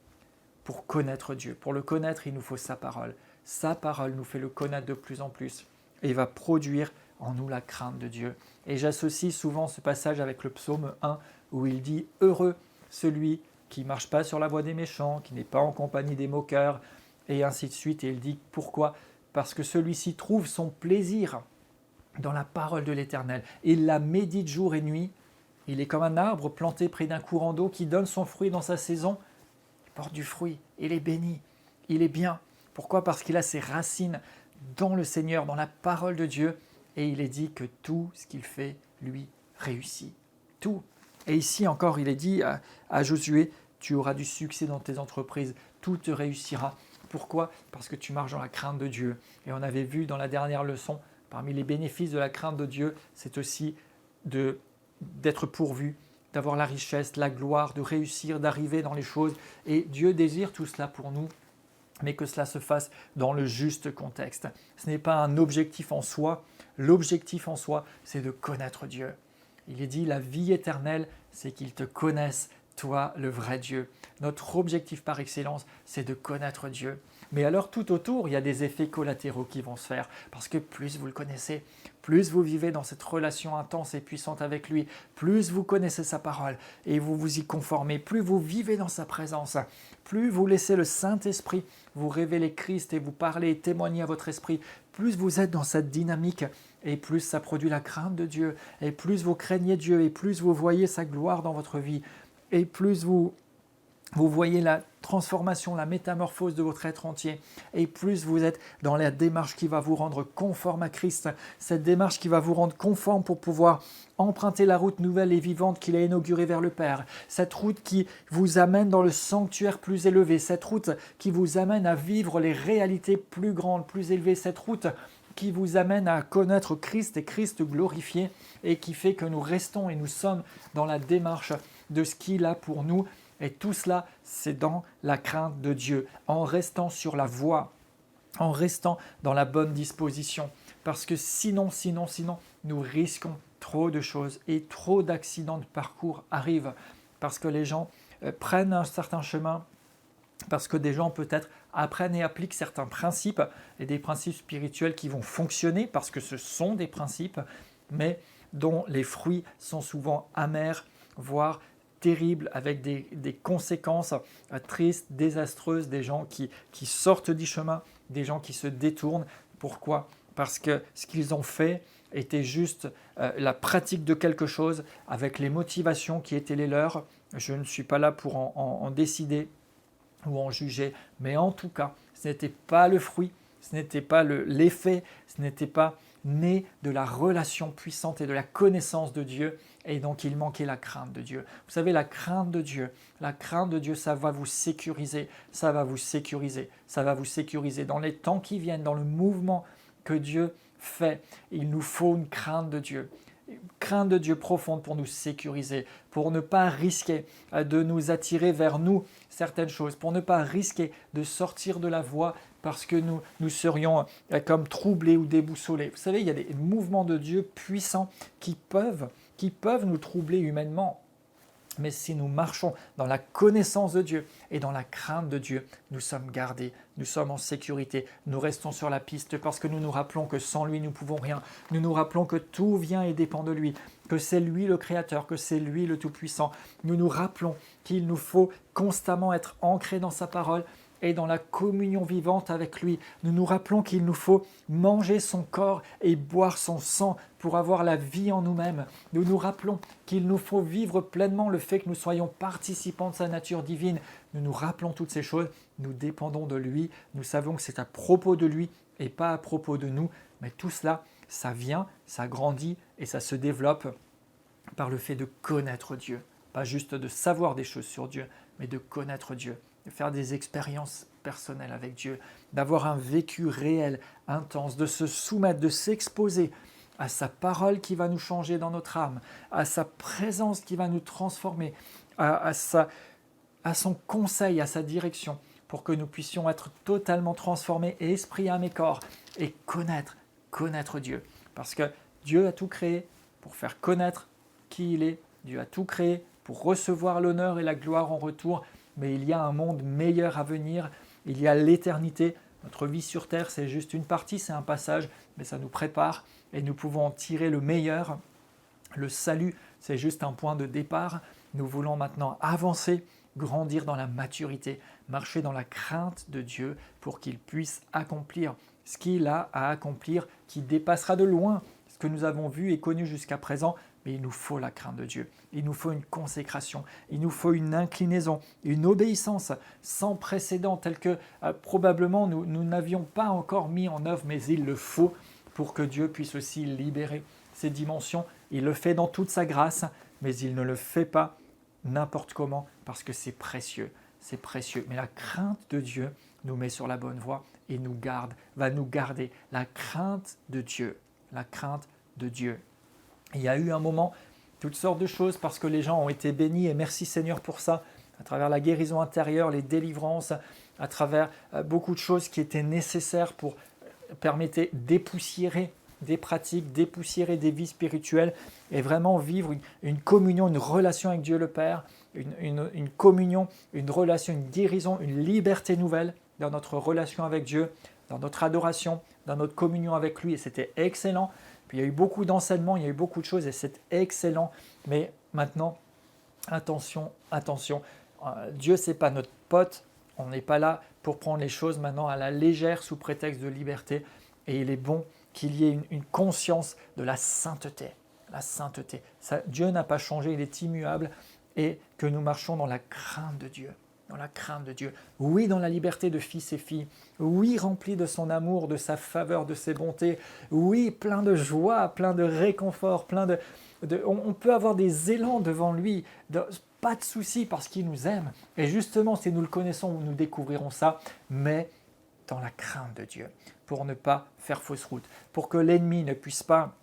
S1: pour connaître Dieu. Pour le connaître, il nous faut sa parole. Sa parole nous fait le connaître de plus en plus et va produire en nous la crainte de Dieu. Et j'associe souvent ce passage avec le psaume 1 où il dit « Heureux celui qui ne marche pas sur la voie des méchants, qui n'est pas en compagnie des moqueurs, et ainsi de suite. » Et il dit « Pourquoi ? Parce que celui-ci trouve son plaisir dans la parole de l'Éternel. Il la médite jour et nuit. Il est comme un arbre planté près d'un courant d'eau qui donne son fruit dans sa saison. Il porte du fruit, il est béni, il est bien. Pourquoi ? Parce qu'il a ses racines dans le Seigneur, dans la parole de Dieu. Et il est dit que tout ce qu'il fait, lui, réussit. Tout. Et ici encore, il est dit à Josué, tu auras du succès dans tes entreprises, tout te réussira. Pourquoi ? Parce que tu marches dans la crainte de Dieu. Et on avait vu dans la dernière leçon, parmi les bénéfices de la crainte de Dieu, c'est aussi d'être pourvu, d'avoir la richesse, la gloire, de réussir, d'arriver dans les choses. Et Dieu désire tout cela pour nous, mais que cela se fasse dans le juste contexte. Ce n'est pas un objectif en soi. L'objectif en soi, c'est de connaître Dieu. Il est dit, la vie éternelle, c'est qu'ils te connaissent, toi, le vrai Dieu. Notre objectif par excellence, c'est de connaître Dieu. Mais alors tout autour, il y a des effets collatéraux qui vont se faire, parce que plus vous le connaissez, plus vous vivez dans cette relation intense et puissante avec lui, plus vous connaissez sa parole et vous vous y conformez, plus vous vivez dans sa présence, plus vous laissez le Saint-Esprit vous révéler Christ et vous parler et témoigner à votre esprit, plus vous êtes dans cette dynamique et plus ça produit la crainte de Dieu, et plus vous craignez Dieu, et plus vous voyez sa gloire dans votre vie, et plus vous voyez la transformation, la métamorphose de votre être entier, et plus vous êtes dans la démarche qui va vous rendre conforme à Christ, cette démarche qui va vous rendre conforme pour pouvoir emprunter la route nouvelle et vivante qu'il a inaugurée vers le Père, cette route qui vous amène dans le sanctuaire plus élevé, cette route qui vous amène à vivre les réalités plus grandes, plus élevées, cette route qui vous amène à connaître Christ et Christ glorifié, et qui fait que nous restons et nous sommes dans la démarche de ce qu'il a pour nous. Et tout cela, c'est dans la crainte de Dieu, en restant sur la voie, en restant dans la bonne disposition. Parce que sinon, nous risquons trop de choses et trop d'accidents de parcours arrivent. Parce que les gens prennent un certain chemin, parce que des gens peut-être apprennent et appliquent certains principes, et des principes spirituels qui vont fonctionner, parce que ce sont des principes, mais dont les fruits sont souvent amers, voire terribles, avec des conséquences tristes, désastreuses, des gens qui sortent du chemin, des gens qui se détournent. Pourquoi ? Parce que ce qu'ils ont fait était juste la pratique de quelque chose avec les motivations qui étaient les leurs. Je ne suis pas là pour en décider ou en juger, mais en tout cas, ce n'était pas le fruit, ce n'était pas l'effet, ce n'était pas né de la relation puissante et de la connaissance de Dieu, et donc il manquait la crainte de Dieu. Vous savez, la crainte de Dieu, ça va vous sécuriser, ça va vous sécuriser, ça va vous sécuriser dans les temps qui viennent, dans le mouvement que Dieu fait. Il nous faut une crainte de Dieu. Crainte de Dieu profonde pour nous sécuriser, pour ne pas risquer de nous attirer vers nous certaines choses, pour ne pas risquer de sortir de la voie parce que nous serions comme troublés ou déboussolés. Vous savez, il y a des mouvements de Dieu puissants qui peuvent nous troubler humainement. Mais si nous marchons dans la connaissance de Dieu et dans la crainte de Dieu, nous sommes gardés, nous sommes en sécurité, nous restons sur la piste parce que nous nous rappelons que sans lui, nous ne pouvons rien. Nous nous rappelons que tout vient et dépend de lui, que c'est lui le Créateur, que c'est lui le Tout-Puissant. Nous nous rappelons qu'il nous faut constamment être ancrés dans sa parole et dans la communion vivante avec lui. Nous nous rappelons qu'il nous faut manger son corps et boire son sang pour avoir la vie en nous-mêmes. Nous nous rappelons qu'il nous faut vivre pleinement le fait que nous soyons participants de sa nature divine. Nous nous rappelons toutes ces choses, nous dépendons de lui, nous savons que c'est à propos de lui et pas à propos de nous, mais tout cela, ça vient, ça grandit et ça se développe par le fait de connaître Dieu. Pas juste de savoir des choses sur Dieu, mais de connaître Dieu, de faire des expériences personnelles avec Dieu, d'avoir un vécu réel, intense, de se soumettre, de s'exposer à sa parole qui va nous changer dans notre âme, à sa présence qui va nous transformer, à son conseil, à sa direction, pour que nous puissions être totalement transformés, esprit, âme et corps, et connaître Dieu. Parce que Dieu a tout créé pour faire connaître qui il est, Dieu a tout créé pour recevoir l'honneur et la gloire en retour, mais il y a un monde meilleur à venir, il y a l'éternité. Notre vie sur terre, c'est juste une partie, c'est un passage, mais ça nous prépare et nous pouvons en tirer le meilleur. Le salut, c'est juste un point de départ. Nous voulons maintenant avancer, grandir dans la maturité, marcher dans la crainte de Dieu pour qu'il puisse accomplir ce qu'il a à accomplir, qui dépassera de loin ce que nous avons vu et connu jusqu'à présent. Mais il nous faut la crainte de Dieu, il nous faut une consécration, il nous faut une inclinaison, une obéissance sans précédent, telle que probablement nous n'avions pas encore mis en œuvre, mais il le faut pour que Dieu puisse aussi libérer ces dimensions. Il le fait dans toute sa grâce, mais il ne le fait pas n'importe comment, parce que c'est précieux, c'est précieux. Mais la crainte de Dieu nous met sur la bonne voie et nous garde, va nous garder. La crainte de Dieu, la crainte de Dieu. Il y a eu un moment, toutes sortes de choses, parce que les gens ont été bénis, et merci Seigneur pour ça, à travers la guérison intérieure, les délivrances, à travers beaucoup de choses qui étaient nécessaires pour permettre dépoussiérer des pratiques, dépoussiérer des vies spirituelles, et vraiment vivre une communion, une relation avec Dieu le Père, une communion, une relation, une guérison, une liberté nouvelle. dans notre relation avec Dieu, dans notre adoration, dans notre communion avec lui, et c'était excellent. Puis il y a eu beaucoup d'enseignements, il y a eu beaucoup de choses, et c'est excellent. Mais maintenant, attention, attention, Dieu, ce n'est pas notre pote, on n'est pas là pour prendre les choses maintenant à la légère sous prétexte de liberté, et il est bon qu'il y ait une conscience de la sainteté. La sainteté. Ça, Dieu n'a pas changé, il est immuable, et que nous marchons dans la crainte de Dieu. Dans la crainte de Dieu. Oui, dans la liberté de fils et filles. Oui, rempli de son amour, de sa faveur, de ses bontés. Oui, plein de joie, plein de réconfort, on peut avoir des élans devant lui. Pas de souci parce qu'il nous aime. Et justement, si nous le connaissons, nous découvrirons ça, mais dans la crainte de Dieu, pour ne pas faire fausse route, pour que l'ennemi ne puisse pas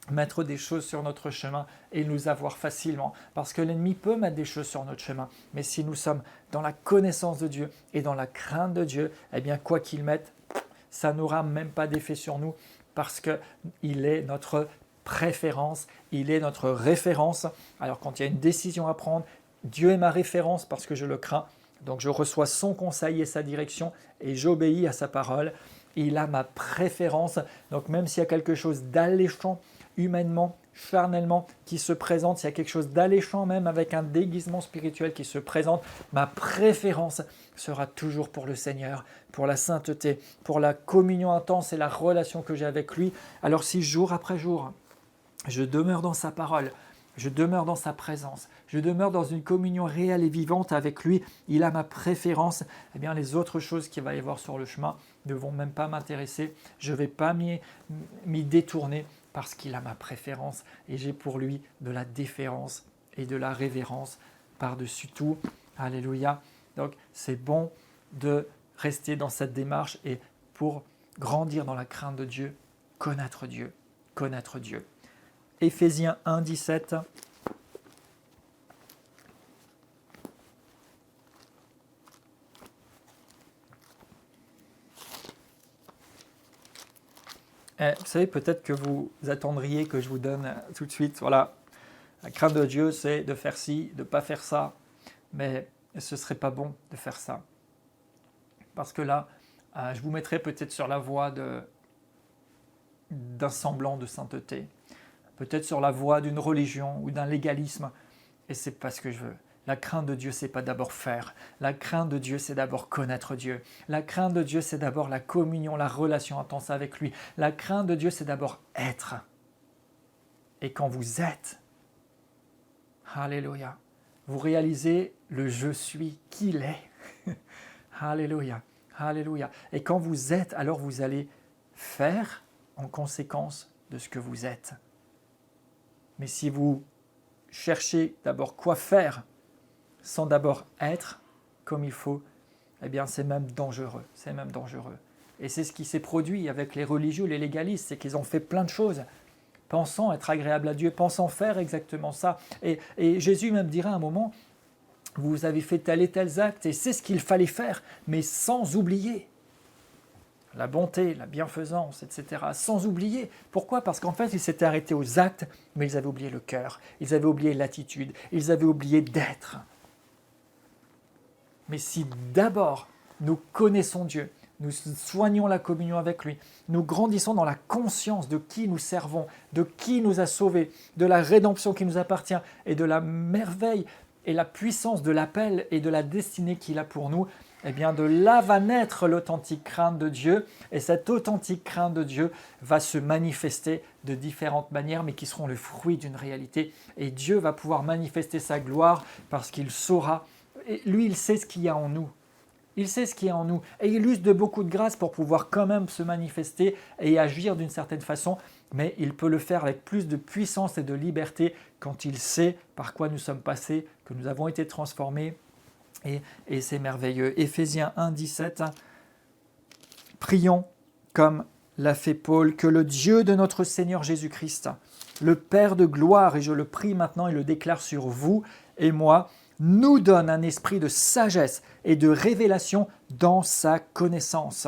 S1: mettre des choses sur notre chemin et nous avoir facilement. Parce que l'ennemi peut mettre des choses sur notre chemin, mais si nous sommes dans la connaissance de Dieu et dans la crainte de Dieu, eh bien quoi qu'il mette, ça n'aura même pas d'effet sur nous parce qu'il est notre préférence, il est notre référence. Alors quand il y a une décision à prendre, Dieu est ma référence parce que je le crains. Donc je reçois son conseil et sa direction et j'obéis à sa parole. Il a ma préférence. Donc même s'il y a quelque chose d'alléchant, humainement, charnellement, qui se présente, s'il y a quelque chose d'alléchant même avec un déguisement spirituel qui se présente, ma préférence sera toujours pour le Seigneur, pour la sainteté, pour la communion intense et la relation que j'ai avec lui. Alors si jour après jour, je demeure dans sa parole, je demeure dans sa présence, je demeure dans une communion réelle et vivante avec lui, il a ma préférence, eh bien les autres choses qu'il va y avoir sur le chemin ne vont même pas m'intéresser, je ne vais pas m'y détourner parce qu'il a ma préférence et j'ai pour lui de la déférence et de la révérence par-dessus tout. Alléluia. Donc c'est bon de rester dans cette démarche et pour grandir dans la crainte de Dieu, connaître Dieu, connaître Dieu. Éphésiens 1, 17. Vous savez, peut-être que vous attendriez que je vous donne tout de suite, voilà, la crainte de Dieu, c'est de faire ci, de ne pas faire ça, mais ce ne serait pas bon de faire ça. Parce que là, je vous mettrai peut-être sur la voie d'un semblant de sainteté, peut-être sur la voie d'une religion ou d'un légalisme, et ce n'est pas ce que je veux. La crainte de Dieu, c'est pas d'abord faire. La crainte de Dieu, c'est d'abord connaître Dieu. La crainte de Dieu, c'est d'abord la communion, la relation intense avec lui. La crainte de Dieu, c'est d'abord être. Et quand vous êtes, alléluia, vous réalisez le je suis qu'il est. Alléluia, alléluia. Et quand vous êtes, alors vous allez faire en conséquence de ce que vous êtes. Mais si vous cherchez d'abord quoi faire, sans d'abord être comme il faut, eh bien c'est même dangereux, c'est même dangereux. Et c'est ce qui s'est produit avec les religieux, les légalistes, c'est qu'ils ont fait plein de choses, pensant être agréables à Dieu, pensant faire exactement ça. Et Jésus même dira à un moment, vous avez fait tel et tel acte, et c'est ce qu'il fallait faire, mais sans oublier la bonté, la bienfaisance, etc. Sans oublier. Pourquoi ? Parce qu'en fait, ils s'étaient arrêtés aux actes, mais ils avaient oublié le cœur, ils avaient oublié l'attitude, ils avaient oublié d'être. Mais si d'abord nous connaissons Dieu, nous soignons la communion avec lui, nous grandissons dans la conscience de qui nous servons, de qui nous a sauvés, de la rédemption qui nous appartient et de la merveille et la puissance de l'appel et de la destinée qu'il a pour nous, eh bien de là va naître l'authentique crainte de Dieu et cette authentique crainte de Dieu va se manifester de différentes manières mais qui seront le fruit d'une réalité et Dieu va pouvoir manifester sa gloire parce qu'il saura. Et lui, il sait ce qu'il y a en nous. Il sait ce qu'il y a en nous. Et il use de beaucoup de grâce pour pouvoir quand même se manifester et agir d'une certaine façon. Mais il peut le faire avec plus de puissance et de liberté quand il sait par quoi nous sommes passés, que nous avons été transformés. Et c'est merveilleux. Éphésiens 1, 17. Prions comme l'a fait Paul, que le Dieu de notre Seigneur Jésus-Christ, le Père de gloire, et je le prie maintenant et le déclare sur vous et moi, nous donne un esprit de sagesse et de révélation dans sa connaissance.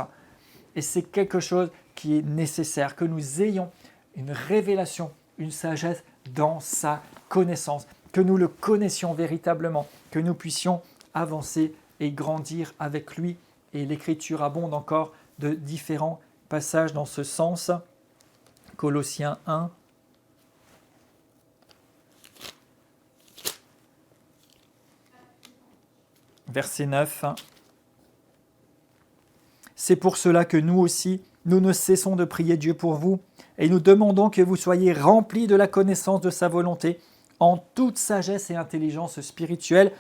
S1: Et c'est quelque chose qui est nécessaire, que nous ayons une révélation, une sagesse dans sa connaissance, que nous le connaissions véritablement, que nous puissions avancer et grandir avec lui Et l'Écriture abonde encore de différents passages dans ce sens. Colossiens 1. Verset 9. C'est pour cela que nous aussi, nous ne cessons de prier Dieu pour vous, et nous demandons que vous soyez remplis de la connaissance de sa volonté, en toute sagesse et intelligence spirituelle,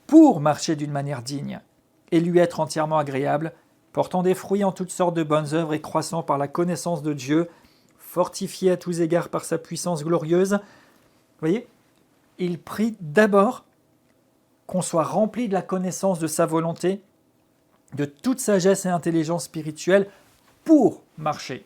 S1: pour marcher d'une manière digne, et lui être entièrement agréable, portant des fruits en toutes sortes de bonnes œuvres et croissant par la connaissance de Dieu, fortifié à tous égards par sa puissance glorieuse. Vous voyez, il prie d'abord qu'on soit rempli de la connaissance de sa volonté, de toute sagesse et intelligence spirituelle pour marcher.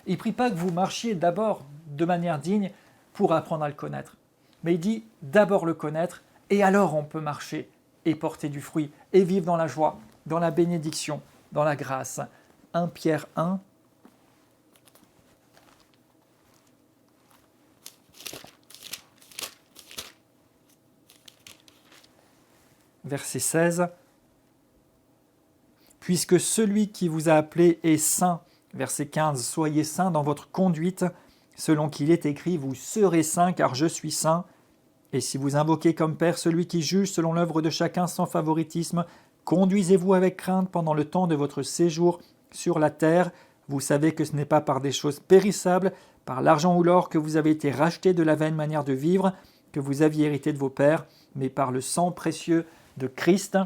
S1: Il ne prie pas que vous marchiez d'abord de manière digne pour apprendre à le connaître. Mais il dit d'abord le connaître et alors on peut marcher et porter du fruit et vivre dans la joie, dans la bénédiction, dans la grâce. 1 Pierre 1. Verset 16. Puisque celui qui vous a appelé est saint, verset 15, soyez saints dans votre conduite, selon qu'il est écrit, vous serez saints car je suis saint. Et si vous invoquez comme Père celui qui juge selon l'œuvre de chacun sans favoritisme, conduisez-vous avec crainte pendant le temps de votre séjour sur la terre. Vous savez que ce n'est pas par des choses périssables, par l'argent ou l'or que vous avez été rachetés de la vaine manière de vivre que vous aviez hérité de vos pères, mais par le sang précieux de Christ.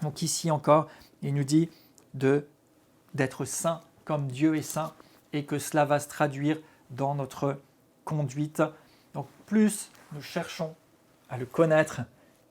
S1: Donc ici encore, il nous dit d'être saint comme Dieu est saint et que cela va se traduire dans notre conduite. Donc plus nous cherchons à le connaître,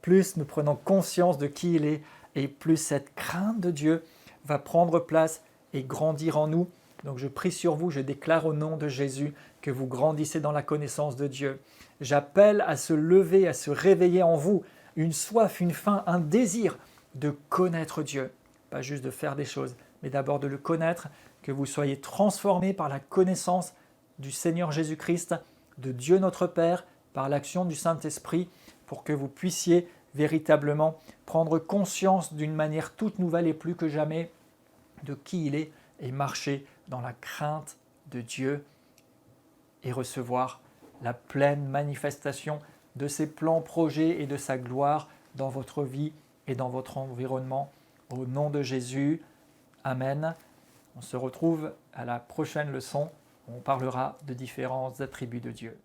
S1: plus nous prenons conscience de qui il est et plus cette crainte de Dieu va prendre place et grandir en nous. Donc je prie sur vous, je déclare au nom de Jésus que vous grandissez dans la connaissance de Dieu. J'appelle à se lever, à se réveiller en vous une soif, une faim, un désir de connaître Dieu. Pas juste de faire des choses, mais d'abord de le connaître, que vous soyez transformés par la connaissance du Seigneur Jésus-Christ, de Dieu notre Père, par l'action du Saint-Esprit, pour que vous puissiez véritablement prendre conscience d'une manière toute nouvelle et plus que jamais de qui il est et marcher dans la crainte de Dieu et recevoir la pleine manifestation de ses plans, projets et de sa gloire dans votre vie et dans votre environnement. Au nom de Jésus, Amen. On se retrouve à la prochaine leçon où on parlera de différents attributs de Dieu.